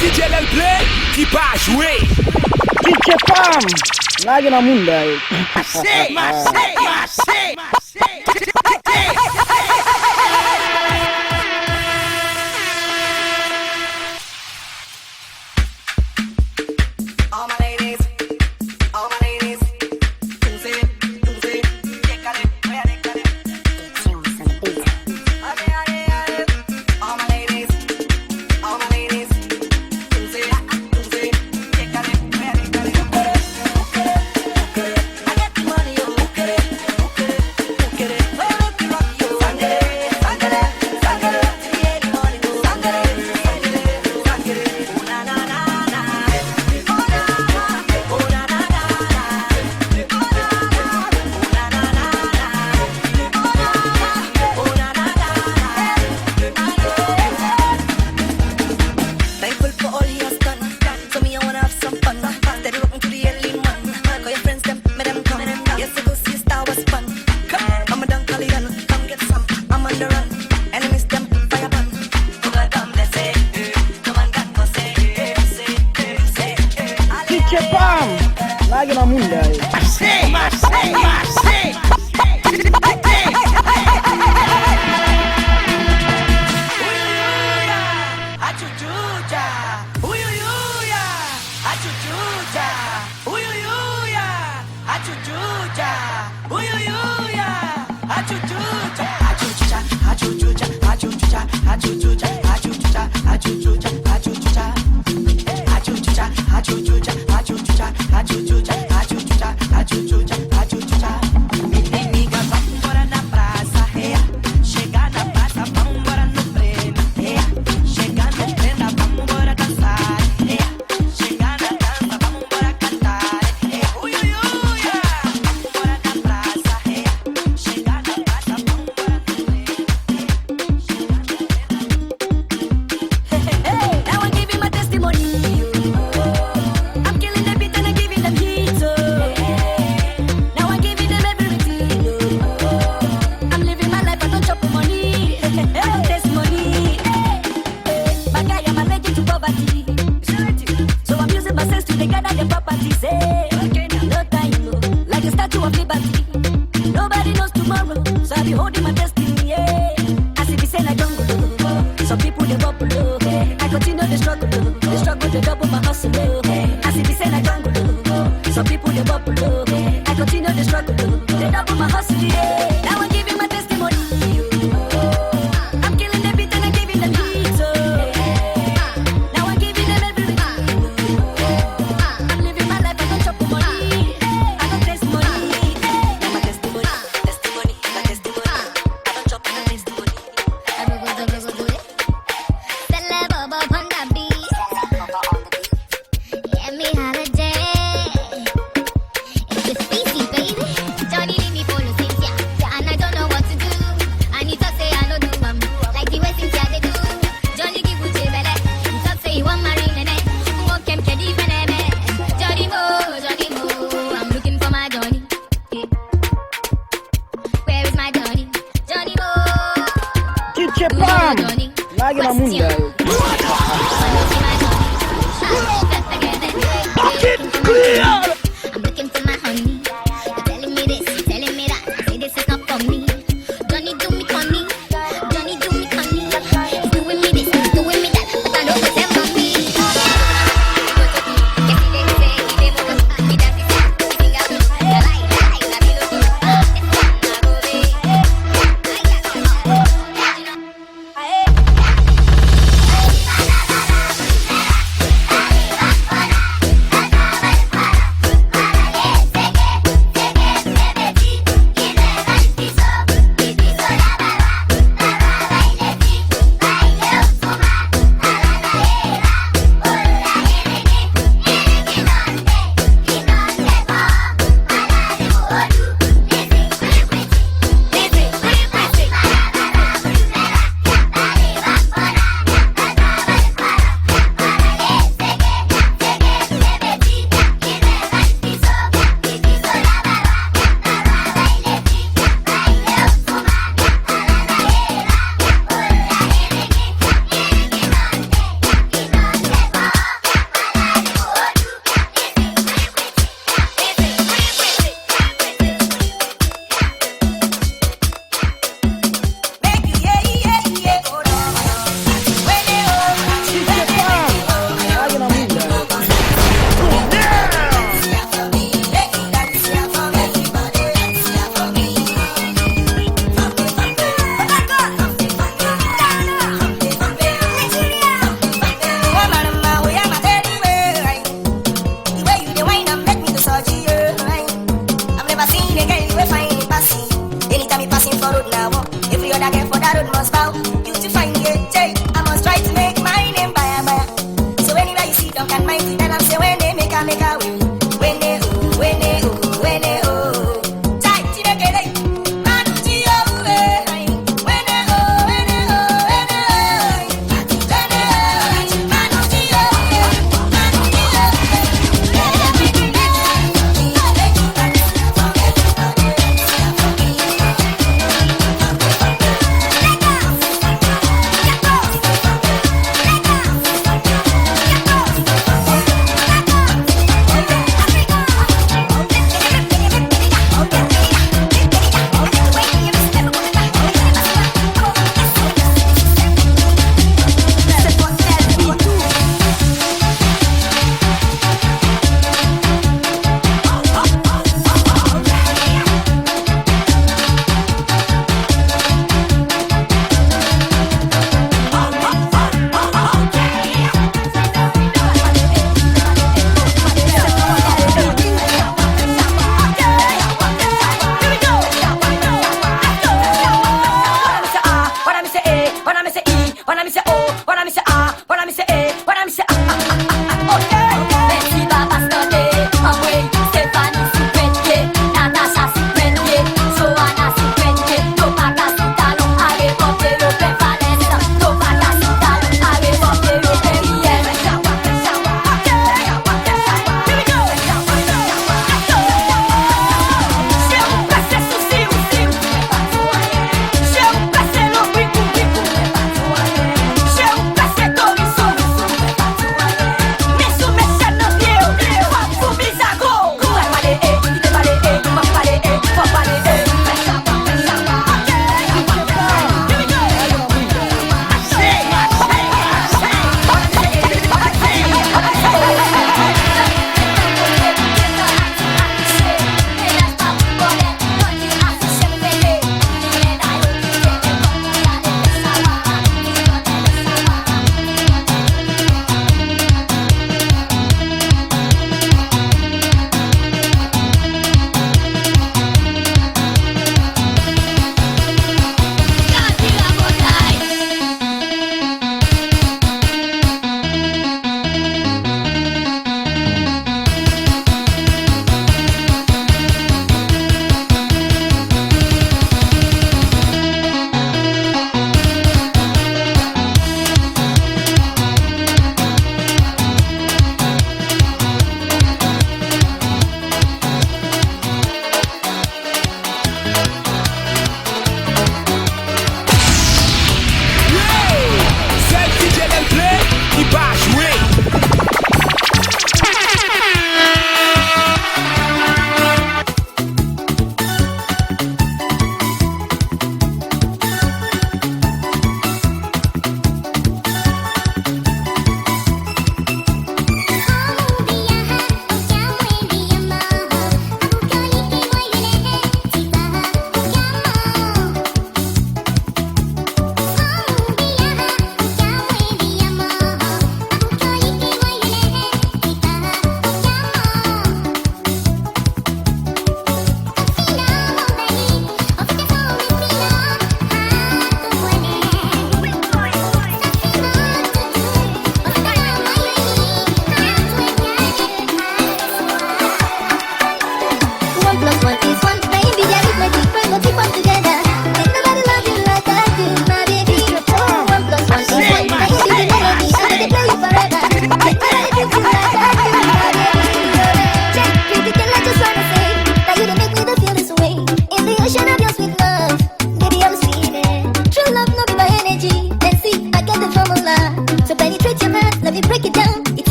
DJ L'Play qui pas joué. DJ Pam, lagi na munda eh. Lagi na munda eh. Nobody knows tomorrow, so I be holding my destiny. Yeah. I see this in a jungle. Some people they bubble. I continue the struggle to double my hustle. I see this in a jungle. Some people they bubble. I continue the struggle to double my hustle. Yeah. Now I'm giving my testimony. I'm killing the beat and I'm giving them heat. Now I'm giving them everything. I'm living my life, I don't chop money. I don't taste money. Now my testimony. Pam, lagi na munda eh. I'm looking for my honey. You're telling me this, you're telling me that. I say this is not for me. Johnny do me funny. Johnny do me funny. He's doing me this, he's doing me that. But I know what's up for me. must bow. You to find it, Jay. I must try to make my name by. So anywhere you see Duncan Mighty, then I'm say when they make a win. When they oh, when they oh, when they oh. Tight to the gate, man to your way. When they oh, when they oh, when they oh. Man to your way, man to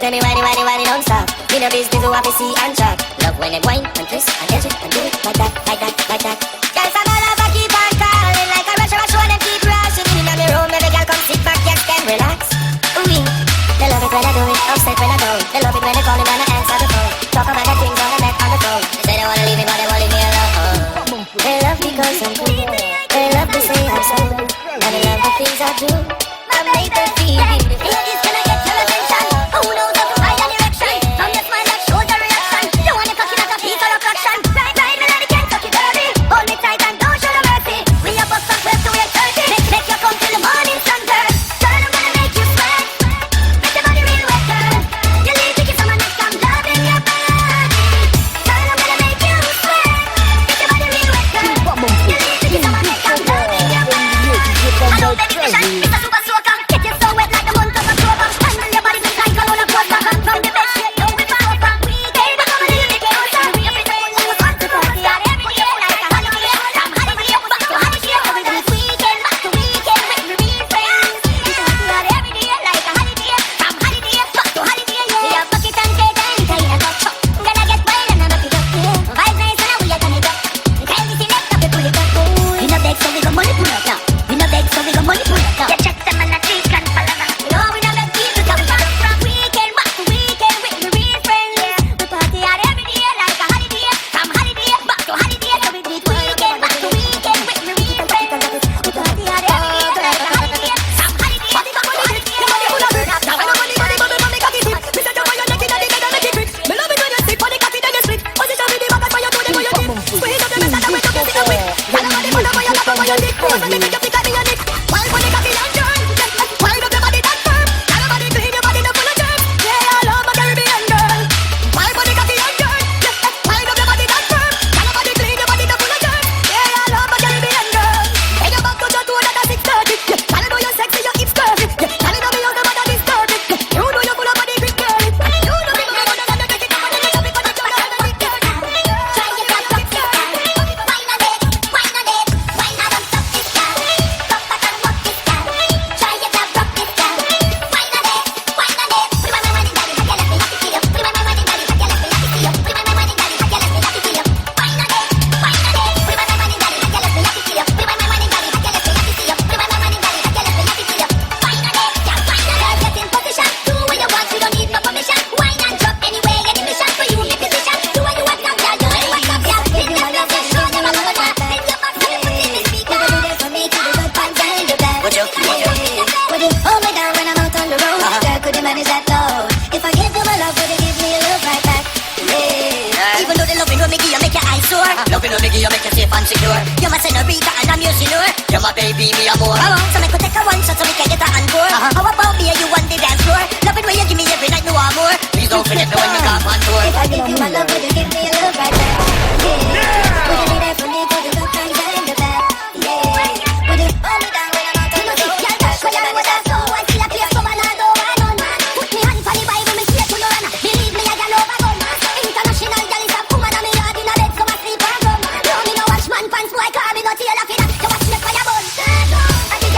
tell me whiny, whiny, whiny non-stop. In a business who have to see and chat. Love when they whine and twist and edge it and do it like that, like that, like that. Girls, I'm all over, keep on calling like a rush, rush, one and keep rushing in the room. Every girl come sit back, yes, then relax. Ooh, they love it when I do it, upset when I go. They love it when they call me when I answer the phone. Talk about the things on the net, on the phone. They say they wanna leave me, but they won't leave me alone. They love because I'm cool. They love to say I'm so. And they love the things I do. I make them feel beautiful. Ladies, can I get your attention? Who knows how to find a direction? From your smile that shows a reaction. You want to cocky like a piece of a fraction. Right, right, me like the Kentucky Derby. Hold me tight and don't show no mercy. We are both from 12 to 8:30. Make you come till the morning sun turn. Girl, I'm gonna make you sweat. Make your body real wet, girl. You leave me kiss on my neck, I'm loving your body. Girl, I'm gonna make you sweat. Make your body real wet, girl. You leave me kiss on my neck, I'm loving your body. Hello, baby, mission, Mr. Super Soaker. Get you so wet like the month of October. Handle your body just like a roller coaster. From the bed, shit, no, we power from weekend. But come a little bit closer. Every day, like a hot to party. Every day, like a holiday. From holiday, back to holiday. Every day, weekend, back to weekend. With me, real friends. Every day, like a holiday. From holiday, back to holiday. We have bucket and cake and kind of touch up. Gonna get wild and I'm a pick up. Vibes nice and we are gonna go. Tell me select up, we pull it up. We no beg, so we go money pull up now. We no beg, so we go money pull up now. You check them and a treat can follow them. No, we no beg people, so we go from weekend back to weekend with me real friends. We party out every day like a holiday. From holiday back to holiday, so we do it weekend back to weekend with me real friends. We party out every day like a holiday. From holiday back to holiday, the money pull up. Now when the money make a kiss it. Me say you want your neck in the bed and make it fit. Me love it when you stick on the cocky then you split. Position with the back and you do them for your tip. Squeeze up the mess and the way you get it away. Y'all know the money for your lap and for your dick. So me make you flick like me and Nick. While for the cocky and turn. Wind up your body that firm. Y'all your body clean, your body no full of germs. Yeah, all over Caribbean girl. While for the cocky and turn. Wind up your body that firm. Y'all your body clean, your body no full of germs. Yeah, all over Caribbean girl. Take your back to your toe that a 6:30. Y'all know you're sexy, your hips curvy. Y'all know me how the body disturb it. You know you're full of body quick girl. You know me how the body get it up and you make it up and you make it up. Try it out, rock it down. Wine on it, wine on it, wine on top it down. Come back and rock it down. Try it out, rock it down. Wine on it, wine on it. Put my money, daddy, I get it, happy to you. Put my money, daddy, I get it, happy to you. Put my money, daddy, I get it, happy to you. Wine on it, wine on it. Put my money, daddy, I get it, happy to you. Put my money, daddy, I get it, happy to you. Put my money, daddy, I get it, happy to you. Wine on it, yeah, wine on it. Get in position, do what you want, you don't need no permission. Wine and drop anyway, any mission for you, make decision. Do what you want, now, girl, do what you want, now, girl. In your love, just show them a good one. In your back, so you put in the speaker. Do this for me, to the good pants and the bed. Would you hold me down when I'm out on the road? Girl, could you manage that load? If I give you my love, would you give me a love right back? Yeah. Even though the loving will make you make your eyes sore. Loving will make you make you safe and secure. You're my senorita and I'm your senor. You're my baby, me amor. So I could take a one shot so we can get a encore. How about me and you on the dance floor? Loving where you give me every night, no more. Please don't forget me when we come on tour. If I give you my love, would you give me a love right back? Yeah. Would you be there for me for the good times and the bad? Yeah. Would you hold me down when I'm out on the road? Girl, show you what I saw. I see a place come and I don't want none. Put me hand for the Bible, me straight to the run. Believe me, I got over gun. International girl is a woman and me yard in a bed, so I sleep and rum. No, me no watch man pants, boy, car me no tail off it. So watch me fire burn. I think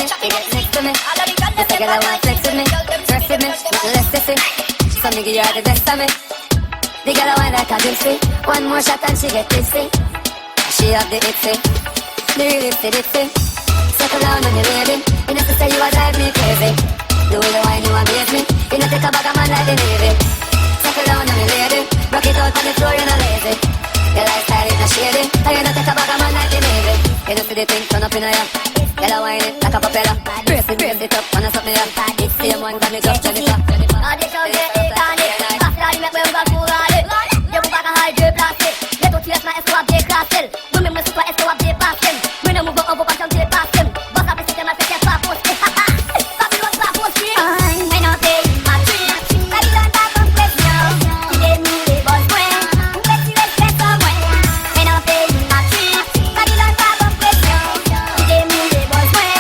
He gets next to me. This a girl I want flex with me, dress with me, nothing less to see. So me give you all the best of me. The girl I want like a gypsy. One more shot and she get tipsy. She have the itsy, the real itsy. Settle down on your lady. You know to say you a drive me crazy. The way you whine you amaze me. You know take a bag of man like the Navy. Settle down on your lady. Rock it out on the floor, you're not lazy. Your lifestyle is not shady. And you know take a bag of man like the Navy. You know see the thing turn up in a ya. Girl I whine it like a propeller. Brace it up, wanna stop me up. It's the same one got me just turn it up. All this out there, it's on it. After all you make me over for all it. You move back a high drip plastic. Get out here, my escort update class still. Women must super escort update past them. We no move over passion till past them. But I be sitting my face far post. Babylon far post. I know they my tree. Babylon far post now. Today me they boss boy. Let's see let's get somewhere. I know they my tree. Babylon far post now. Today me they boss boy.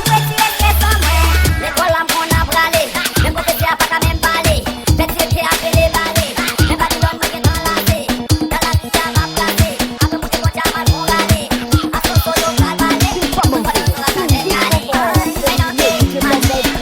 Let's see let's get somewhere. Les cols en prend à braler. Même côté c'est à pas même parler. Let's see qui a fait les balais. Les Babylon me get dans la tête. Dans la vie ça va placer. Après moi c'est quoi mal pour aller. Après solo va balai. Voilà la tête galée. I know they my tree.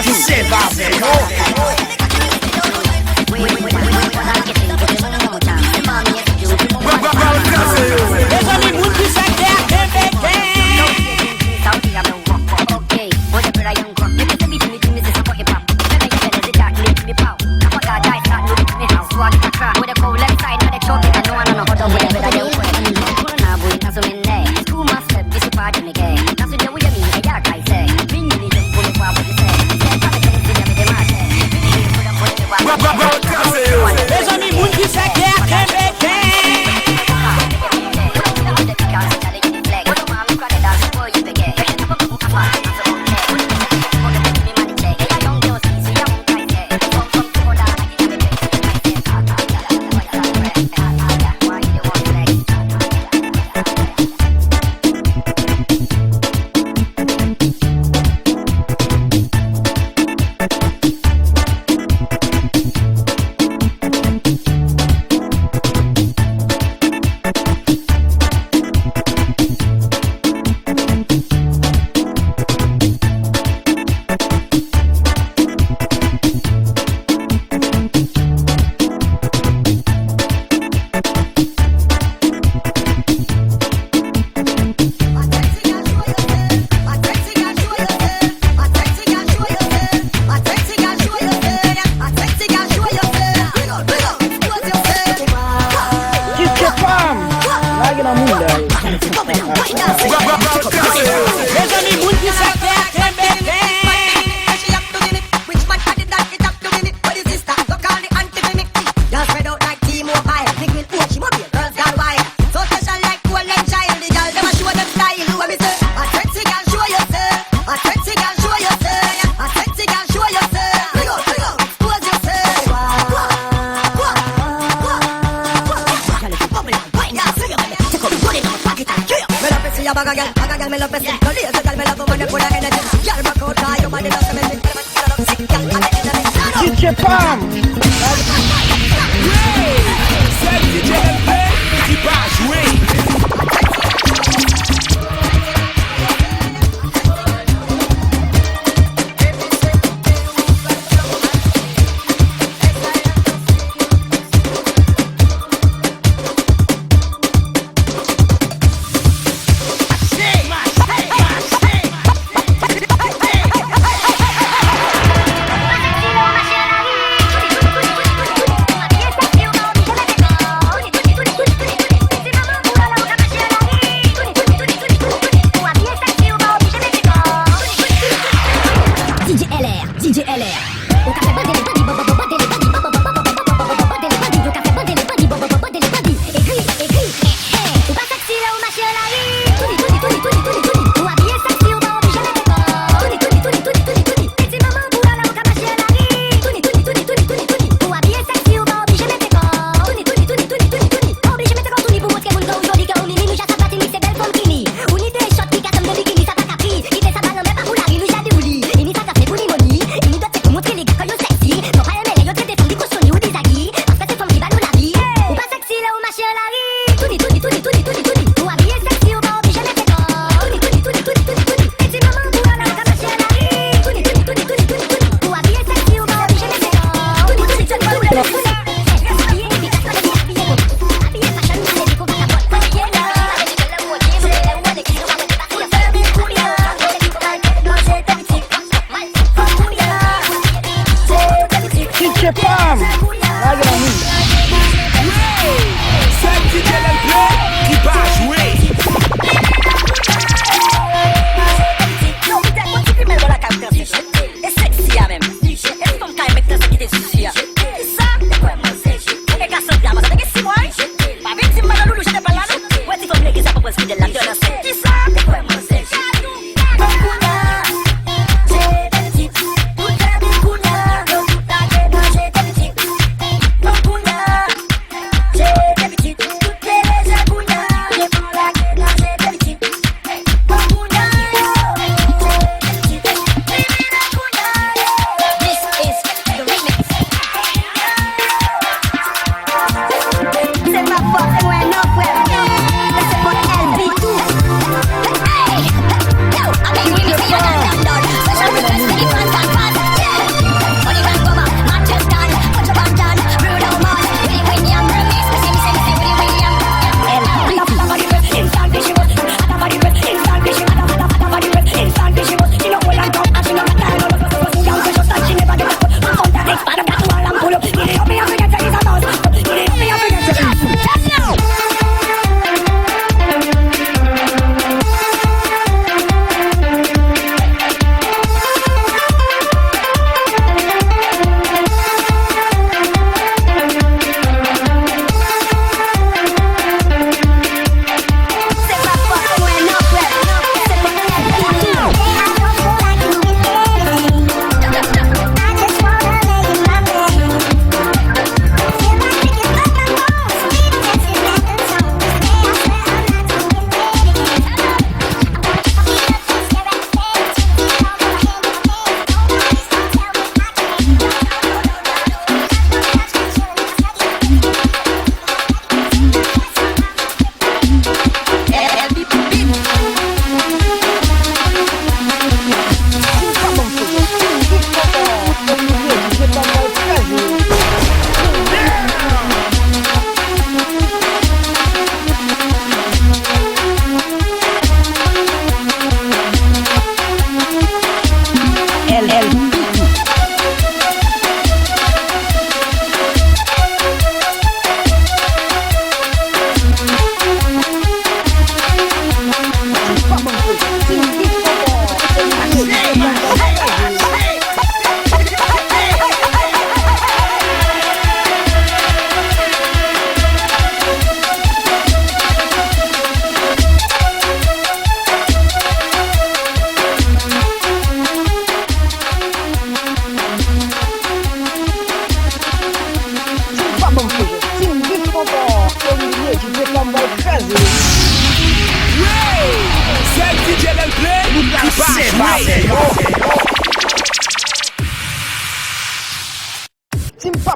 Observar, velho. opposite. No lazy girl, me love when you put her energy. Girl, back out, cause your body doesn't make me. Sick, girl, I'm the enemy. DJ Pam. C'est le DJ LP qui va jouer.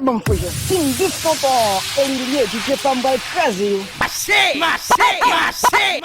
bom coisa. Indiscutor, ele DJ Pam vai trazer. Machê, machê, machê.